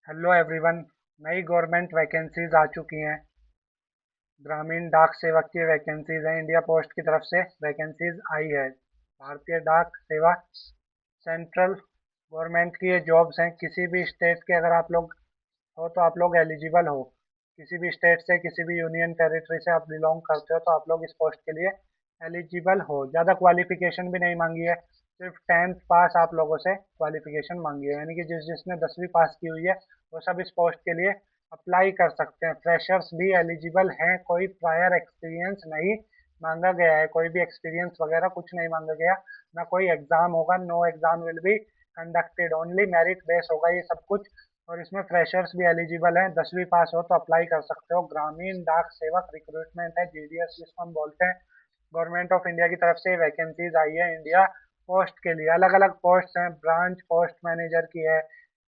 Hello everyone. नई government vacancies आ चुकी हैं। ग्रामीण डाक सेवक की वैकेंसीज हैं। इंडिया पोस्ट की तरफ से वैकेंसीज आई है। भारतीय डाक सेवा सेंट्रल गवर्नमेंट की ये जॉब्स हैं। किसी भी स्टेट के अगर आप लोग हो तो आप लोग एलिजिबल हो। किसी भी स्टेट से, किसी भी यूनियन टेरिटरी से आप बिलोंग करते हो तो आप लोग इस पोस्ट के लिए एलिजिबल हो। ज़्यादा क्वालिफिकेशन भी नहीं मांगी है, सिर्फ 10th पास आप लोगों से क्वालिफिकेशन मांगी है। यानी कि जिसने 10वीं पास की हुई है वो सब इस पोस्ट के लिए अप्लाई कर सकते हैं। फ्रेशर्स भी एलिजिबल हैं। कोई प्रायर एक्सपीरियंस नहीं मांगा गया है, कोई भी एक्सपीरियंस वगैरह कुछ नहीं मांगा गया। ना कोई एग्जाम होगा, no exam will be conducted, only merit base होगा ये सब कुछ। और इसमें फ्रेशर्स भी एलिजिबल हैं। 10वीं पास हो तो अप्लाई कर सकते हो। ग्रामीण डाक सेवक रिक्रूटमेंट है, जीडीएस जिसको हम बोलते हैं। गवर्नमेंट ऑफ इंडिया की तरफ से वैकेंसीज आई है इंडिया पोस्ट के लिए। अलग अलग पोस्ट हैं। ब्रांच पोस्ट मैनेजर की है,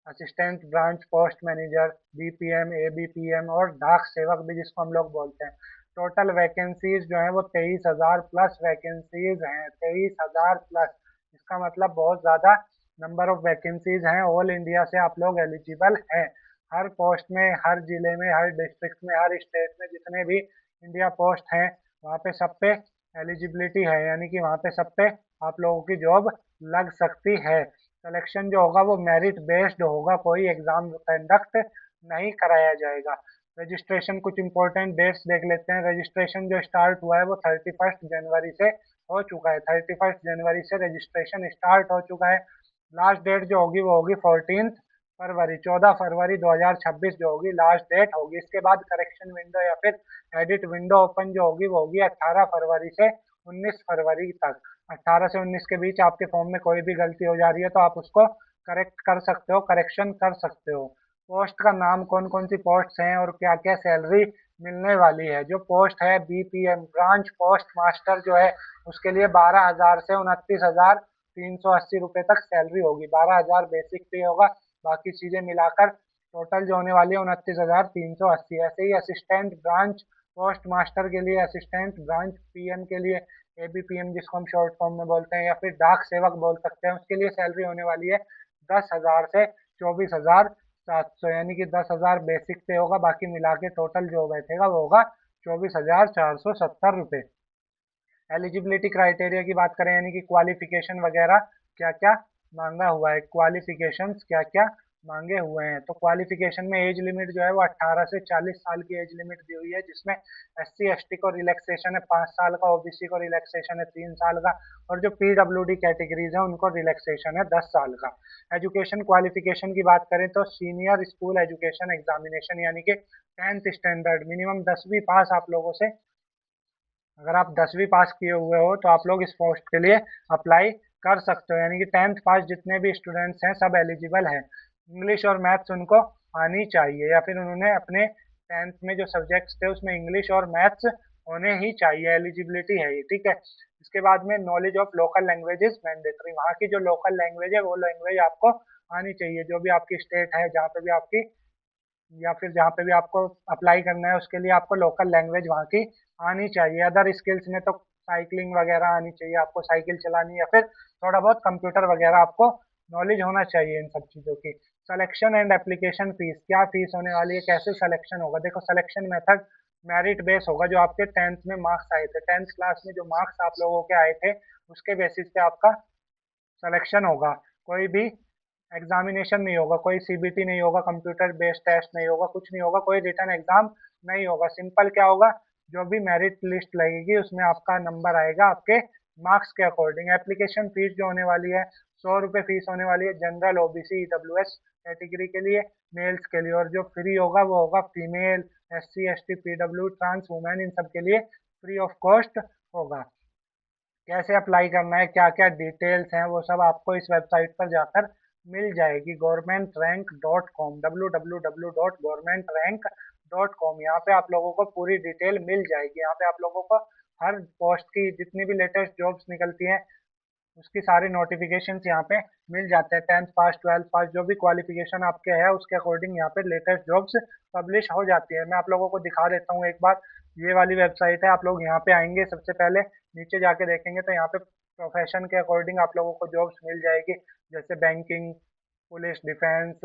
assistant branch post manager, BPM, ABPM और डाक सेवक भी जिसको हम लोग बोलते हैं। टोटल वैकेंसीज जो है वो 23,000 प्लस वैकेंसीज हैं। 23,000 प्लस, इसका मतलब बहुत ज़्यादा नंबर ऑफ वैकेंसीज हैं। ऑल इंडिया से आप लोग एलिजिबल हैं। हर पोस्ट में, हर जिले में, हर डिस्ट्रिक्ट में, हर स्टेट में जितने भी इंडिया पोस्ट हैं वहाँ पे सब पे एलिजिबिलिटी है। यानी कि वहाँ पे सब पे आप लोगों की जॉब लग सकती है। सिलेक्शन जो होगा वो मेरिट बेस्ड होगा, कोई एग्जाम कंडक्ट नहीं कराया जाएगा। रजिस्ट्रेशन, कुछ इंपॉर्टेंट डेट्स देख लेते हैं। रजिस्ट्रेशन जो स्टार्ट हुआ है वो 31 जनवरी से हो चुका है। 31 जनवरी से रजिस्ट्रेशन स्टार्ट हो चुका है। लास्ट डेट जो होगी वो होगी 14 फरवरी, 14 फरवरी 2026 जो होगी लास्ट डेट होगी। इसके बाद करेक्शन विंडो या फिर एडिट विंडो ओपन जो होगी वो होगी 18 फरवरी से 19 फरवरी तक। 18 से 19 के बीच आपके फॉर्म में कोई भी गलती हो जा रही है तो आप उसको करेक्ट कर सकते हो, करेक्शन कर सकते हो। पोस्ट का नाम, कौन कौन सी पोस्ट हैं और क्या क्या सैलरी मिलने वाली है। जो पोस्ट है बीपीएम ब्रांच पोस्ट मास्टर जो है उसके लिए 12,000 से 29,380 रुपये तक सैलरी होगी। 12,000 बेसिक पे होगा, बाकी चीज़ें मिलाकर टोटल जो होने वाली है 29,380। ऐसे ही असिस्टेंट ब्रांच पोस्ट मास्टर के लिए, असिस्टेंट ब्रांच पीएम के लिए, एबीपीएम जिसको हम शॉर्ट फॉर्म में बोलते हैं या फिर डाक सेवक बोल सकते हैं, उसके लिए सैलरी होने वाली है 10,000 से 24,700। यानी कि 10,000 बेसिक पे होगा, बाकी मिला के टोटल जो बैठेगा वो होगा 24,470 रुपये। एलिजिबिलिटी क्राइटेरिया की बात करें, यानी कि क्वालिफिकेशन वगैरह क्या क्या मांगा हुआ है, क्वालिफिकेशंस क्या क्या मांगे हुए हैं। तो क्वालिफिकेशन में एज लिमिट जो है वो 18 से 40 साल की एज लिमिट दी हुई है, जिसमें एससी एसटी को रिलैक्सेशन है 5 साल का, ओबीसी को रिलैक्सेशन है 3 साल का, और जो पीडब्ल्यूडी कैटेगरीज है उनको रिलैक्सेशन है 10 साल का। एजुकेशन क्वालिफिकेशन की बात करें तो सीनियर स्कूल एजुकेशन एग्जामिनेशन यानी कि 10th स्टैंडर्ड, मिनिमम 10वीं पास आप लोगों से, अगर आप 10वीं पास किए हुए हो तो आप लोग इस पोस्ट के लिए अप्लाई कर सकते हो। यानी कि 10th पास जितने भी स्टूडेंट्स हैं सब एलिजिबल हैं। इंग्लिश और मैथ्स उनको आनी चाहिए, या फिर उन्होंने अपने 10th में जो सब्जेक्ट्स थे उसमें इंग्लिश और मैथ्स होने ही चाहिए। एलिजिबिलिटी है ये, ठीक है। इसके बाद में knowledge of local languages mandatory, वहाँ की जो लोकल लैंग्वेज है वो लैंग्वेज आपको आनी चाहिए। जो भी आपकी स्टेट है, जहाँ पे भी आपकी, या फिर जहाँ पे भी आपको अप्लाई करना है उसके लिए आपको लोकल लैंग्वेज वहाँ की आनी चाहिए। अदर स्किल्स में तो साइकिलिंग वगैरह आनी चाहिए, आपको साइकिल चलानी, या फिर थोड़ा बहुत कंप्यूटर वगैरह आपको नॉलेज होना चाहिए इन सब चीज़ों की। सिलेक्शन एंड एप्लीकेशन फीस, क्या फीस होने वाली है, कैसे सिलेक्शन होगा। देखो, सिलेक्शन मेथड मेरिट बेस होगा। जो आपके 10th में मार्क्स आए थे, 10th क्लास में जो मार्क्स आप लोगों के आए थे उसके बेसिस पे आपका सिलेक्शन होगा। कोई भी एग्जामिनेशन नहीं होगा, कोई सीबीटी नहीं होगा, कंप्यूटर बेस्ड टेस्ट नहीं होगा, कुछ नहीं होगा, कोई रिटर्न एग्जाम नहीं होगा। सिंपल क्या होगा, जो भी मेरिट लिस्ट लगेगी उसमें आपका नंबर आएगा आपके मार्क्स के अकॉर्डिंग। एप्लीकेशन फीस जो होने वाली है 100 रुपये फीस होने वाली है जनरल, ओबीसी, ईडब्ल्यूएस कैटेगरी के लिए, मेल्स के लिए। और जो फ्री होगा वो होगा female, SC ST, PW, trans women, इन सब के लिए फ्री ऑफ कॉस्ट होगा। कैसे अप्लाई करना है, क्या क्या डिटेल्स हैं, वो सब आपको इस वेबसाइट पर जाकर मिल जाएगी। governmentank.com, www.governmentank.com, यहाँ पे आप लोगों को पूरी डिटेल मिल जाएगी। यहाँ पे आप लोगों को हर पोस्ट की जितनी भी लेटेस्ट जॉब्स निकलती हैं उसकी सारी नोटिफिकेशन यहाँ पे मिल जाते हैं। 10th पास, 12th पास, जो भी क्वालिफिकेशन आपके है उसके अकॉर्डिंग यहाँ पे लेटेस्ट जॉब्स पब्लिश हो जाती है। मैं आप लोगों को दिखा देता हूँ एक बार। ये वाली वेबसाइट है, आप लोग यहाँ पे आएंगे, सबसे पहले नीचे जाके देखेंगे तो यहाँ पे प्रोफेशन के अकॉर्डिंग आप लोगों को जॉब्स मिल जाएगी, जैसे banking, police, defence,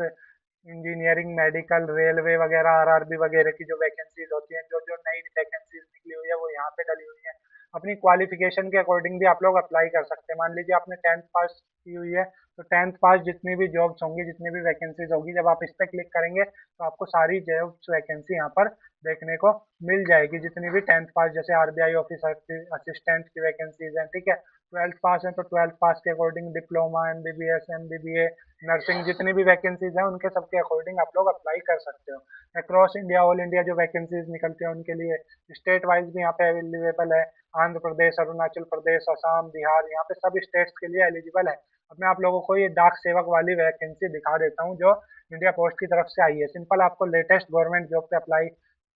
engineering, medical, railway वगैरह, आरआरबी वगैरह की जो वैकेंसीज होती हैं, जो जो नई वैकेंसीज निकली हुई है वो यहाँ पे डली हुई है। अपनी क्वालिफिकेशन के अकॉर्डिंग भी आप लोग अप्लाई कर सकते हैं। मान लीजिए आपने 10th पास की हुई है, तो 10th पास जितनी भी जॉब्स होंगी, जितनी भी वैकेंसीज होगी, जब आप इस पे क्लिक करेंगे तो आपको सारी जॉब्स वैकेंसी यहाँ पर देखने को मिल जाएगी। जितनी भी 10th पास, जैसे आरबीआई ऑफिसर की असिस्टेंट की वैकेंसीज हैं, ठीक है। 12th पास है तो 12th पास के according diploma, MBBS, MBBA, nursing, जितनी भी वैकेंसीज हैं उनके सबके अकॉर्डिंग आप लोग अप्लाई कर सकते हो। अक्रॉस इंडिया, ऑल इंडिया जो वैकेंसीज निकलती हैं उनके लिए स्टेट वाइज भी यहाँ पे अवेलेबल है। आंध्र प्रदेश, अरुणाचल प्रदेश, असम, बिहार, यहाँ पे सब स्टेट्स के लिए एलिजिबल है। अब मैं आप लोगों को ये डाक सेवक वाली वैकेंसी दिखा देता हूँ जो इंडिया पोस्ट की तरफ से आई है। सिंपल आपको लेटेस्ट गवर्नमेंट जॉब पे अप्लाई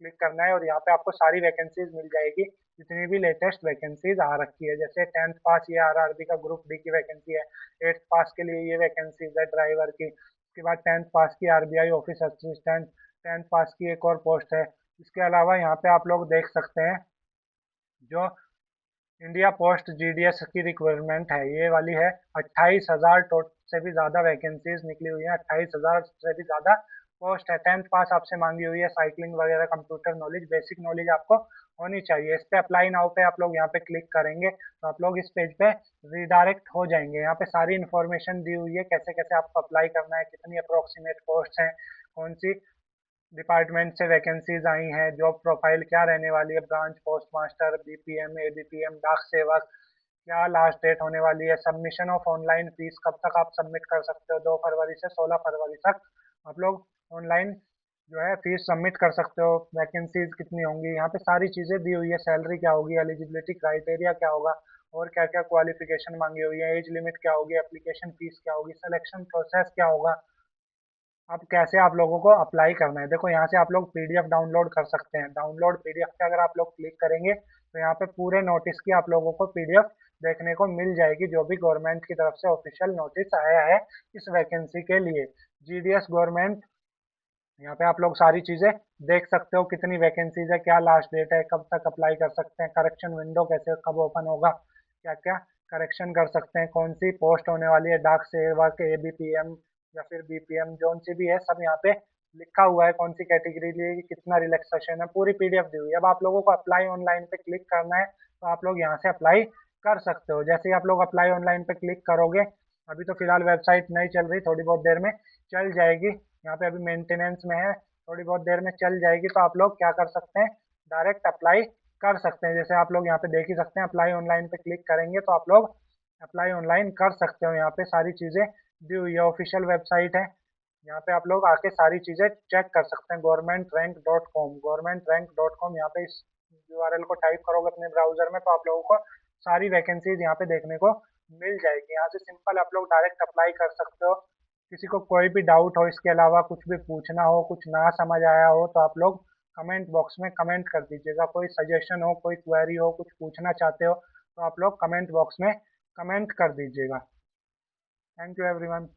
क्लिक करना है और यहाँ पे आपको सारी वैकेंसीज मिल जाएगी, जितनी भी लेटेस्ट वैकेंसीज आ रखी है। जैसे 10th पास, ये आरआरबी का ग्रुप डी की वैकेंसी है। 8th पास के लिए ये वैकेंसीज है ड्राइवर की। उसके बाद 10th पास की आरबीआई ऑफिस असिस्टेंट, 10th पास की एक और पोस्ट है। इसके अलावा यहाँ पे आप लोग देख सकते हैं जो इंडिया पोस्ट जीडीएस की रिक्वायरमेंट है, ये वाली है। 28,000 से भी ज़्यादा वैकेंसीज निकली हुई हैं, 28,000 से भी ज़्यादा पोस्ट है। 10th पास आपसे मांगी हुई है, साइकिलिंग वगैरह, कंप्यूटर नॉलेज, बेसिक नॉलेज आपको होनी चाहिए। इस पे अप्लाई नाउ पे आप लोग यहाँ पे क्लिक करेंगे तो आप लोग इस पेज पे रिडायरेक्ट हो जाएंगे। यहाँ पे सारी इन्फॉर्मेशन दी हुई है, कैसे कैसे आपको अप्लाई करना है, कितनी अप्रोक्सीमेट पोस्ट हैं, कौन सी डिपार्टमेंट से वैकेंसीज आई हैं, जॉब प्रोफाइल क्या रहने वाली है, branch post master, BPM, ABPM, डाक सेवक, क्या लास्ट डेट होने वाली है, सबमिशन ऑफ ऑनलाइन फीस कब तक आप सबमिट कर सकते हो, 2 फरवरी से 16 फरवरी तक आप लोग ऑनलाइन जो है फीस सबमिट कर सकते हो। वैकेंसीज कितनी होंगी, यहाँ पे सारी चीज़ें दी हुई है। सैलरी क्या होगी, एलिजिबिलिटी क्राइटेरिया क्या होगा, और क्या क्या क्वालिफिकेशन मांगी हुई है, एज लिमिट क्या होगी, एप्लीकेशन फीस क्या होगी, सिलेक्शन प्रोसेस क्या होगा, अब कैसे आप लोगों को अप्लाई करना है। देखो यहाँ से आप लोग पीडीएफ डाउनलोड कर सकते हैं। डाउनलोड पीडीएफ पे अगर आप लोग क्लिक करेंगे तो यहाँ पे पूरे नोटिस की आप लोगों को पीडीएफ देखने को मिल जाएगी, जो भी गवर्नमेंट की तरफ से ऑफिशियल नोटिस आया है इस वैकेंसी के लिए। जीडीएस गवर्नमेंट, यहाँ पे आप लोग सारी चीज़ें देख सकते हो, कितनी वैकेंसीज है, क्या लास्ट डेट है, कब तक अप्लाई कर सकते हैं, करेक्शन विंडो कैसे कब ओपन होगा, क्या क्या करेक्शन कर सकते हैं, कौन सी पोस्ट होने वाली है, डाक सेवक, एबीपीएम या फिर बीपीएम, जोन सी भी है, सब यहाँ पे लिखा हुआ है। कौन सी कैटेगरी लिए कितना रिलैक्सेशन है, पूरी पीडीएफ दी हुई है। अब आप लोगों को अप्लाई ऑनलाइन पे क्लिक करना है तो आप लोग यहाँ से अप्लाई कर सकते हो। जैसे ही आप लोग अप्लाई ऑनलाइन पे क्लिक करोगे, अभी तो फिलहाल वेबसाइट नहीं चल रही, थोड़ी बहुत देर में चल जाएगी, यहाँ पे अभी मेंटेनेंस में है, थोड़ी बहुत देर में चल जाएगी। तो आप लोग क्या कर सकते हैं, डायरेक्ट अप्लाई कर सकते हैं। जैसे आप लोग यहाँ पे देख ही सकते हैं, अप्लाई ऑनलाइन पे क्लिक करेंगे तो आप लोग अप्लाई ऑनलाइन कर सकते हो। यहाँ पे सारी चीज़ें दी हुई है, ऑफिशियल वेबसाइट है। यहाँ पे आप लोग आके सारी चीज़ें चेक कर सकते हैं। governmentränk.com, governmentränk.com, यहाँ पे इस यूआरएल को टाइप करोगे अपने ब्राउजर में तो आप लोगों को सारी वैकेंसीज यहाँ पे देखने को मिल जाएगी। यहाँ से सिंपल आप लोग डायरेक्ट अप्लाई कर सकते हो। किसी को कोई भी डाउट हो, इसके अलावा कुछ भी पूछना हो, कुछ ना समझ आया हो, तो आप लोग कमेंट बॉक्स में कमेंट कर दीजिएगा। कोई सजेशन हो, कोई क्वेरी हो, कुछ पूछना चाहते हो तो आप लोग कमेंट बॉक्स में कमेंट कर दीजिएगा। Thank you everyone.